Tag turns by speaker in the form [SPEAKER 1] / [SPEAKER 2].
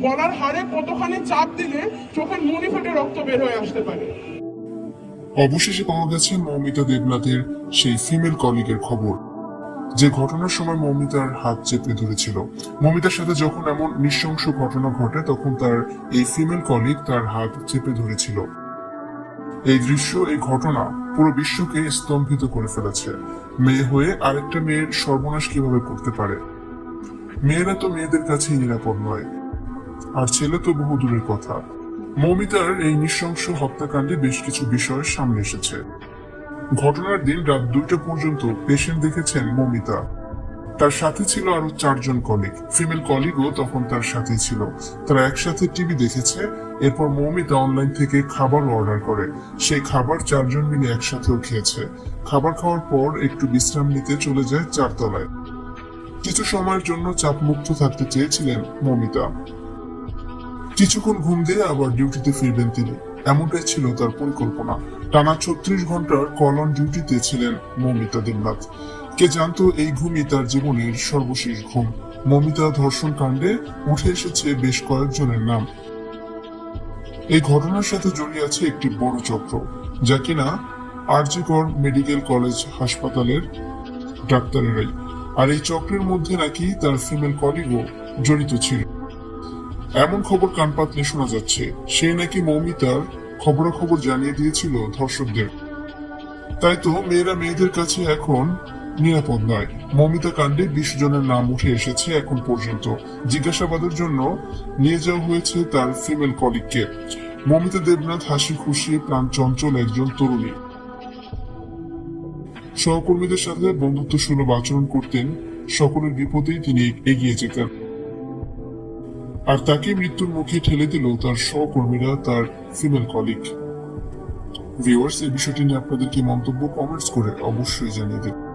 [SPEAKER 1] গলার হাড়ে কতখানি চাপ দিলে চোখের মনি ফেটে রক্ত বের হয়ে আসতে পারে।
[SPEAKER 2] অবশেষে পাওয়া গেছে মৌমিতা দেবনাথের সেই ফিমেল কলিগের খবর, যে ঘটনার সময় মৌমিতার হাত চেপে ধরেছিল। মৌমিতার সাথে যখন এমন নৃশংস ঘটনা ঘটে তখন তার এই ফিমেল কলিগ তার হাত চেপে ধরেছিল। এই দৃশ্য, এই ঘটনা পুরো বিশ্বকে স্তম্ভিত করে ফেলেছে। মেয়ে হয়ে আরেকটা মেয়ের সর্বনাশ কিভাবে করতে পারে? মেয়েরা তো মেয়েদের কাছেই নিরাপদ নয়, আর ছেলে তো বহু দূরের কথা। মৌমিতার এই নৃশংস হত্যাকাণ্ডে বেশ কিছু বিষয় সামনে এসেছে। ঘটনার দিন রাত 2টা পর্যন্ত পেশেন্ট দেখেছেন মৌমিতা। তার সাথে ছিল আরো 4জন কলিগ, ফিমেল কলিগও তখন তার সাথেই ছিল। তারা একসাথে টিভি দেখেছে। এরপর মৌমিতা অনলাইন থেকে খাবার অর্ডার করে। সেই খাবার 4জন মিলে একসাথেও খেয়েছে। খাবার খাওয়ার পর একটু বিশ্রাম নিতে চলে যায় 4তলায়। কিছু সময়ের জন্য চাপমুক্ত থাকতে চেয়েছিলেন মৌমিতা। কিছুক্ষণ ঘুম দিয়ে আবার ডিউটিতে ফিরবেন তিনি, এমনটাই ছিল তার পরিকল্পনা। টানা 36 ঘন্টার কল অন ডিউটিতে ছিলেন মৌমিতা দেবনাথ। কে জানতো এই ঘুমই তার জীবনের সর্বশেষ ঘুম। মৌমিতা ধর্ষণ কাণ্ডে উঠে এসেছে বেশ কয়েকজনের নাম। এই ঘটনার সাথে জড়িয়ে আছে একটি বড় চক্র, যা কিনা আরজি কর মেডিকেল কলেজ হাসপাতালের ডাক্তারেরাই। আর এই চক্রের মধ্যে নাকি তার ফিমেল কলিগও জড়িত ছিল। এমন খবর কান পাতলে শোনা যাচ্ছে সে নাকি মৌমিতার খবরাখবর জানিয়ে দিয়েছিল ধর্ষকদের। তাই তো মেয়েরা মেয়েদের কাছে এখন নিরাপদ নয়। মৌমিতা কাণ্ডে 20 জনের নাম উঠে এসেছে এখন পর্যন্ত। জিজ্ঞাসাবাদের জন্য নিয়ে যাওয়া হয়েছে তার ফিমেল কলিগকে। মৌমিতা দেবনাথ হাসি খুশি প্রাণ চঞ্চল একজন তরুণী। সহকর্মীদের সাথে বন্ধুত্ব সুলভ আচরণ করতেন। সকলের বিপদেই তিনি এগিয়ে যেতেন। আর তাকে মৃত্যুর মুখে ঠেলে দিল তার সহকর্মীরা, তার ফিমেল কলিগ। ভিউয়ার্স, এই বিষয়টি নিয়ে আপনাদের কি মন্তব্য? কমেন্টস করে অবশ্যই জানিয়ে দেবেন।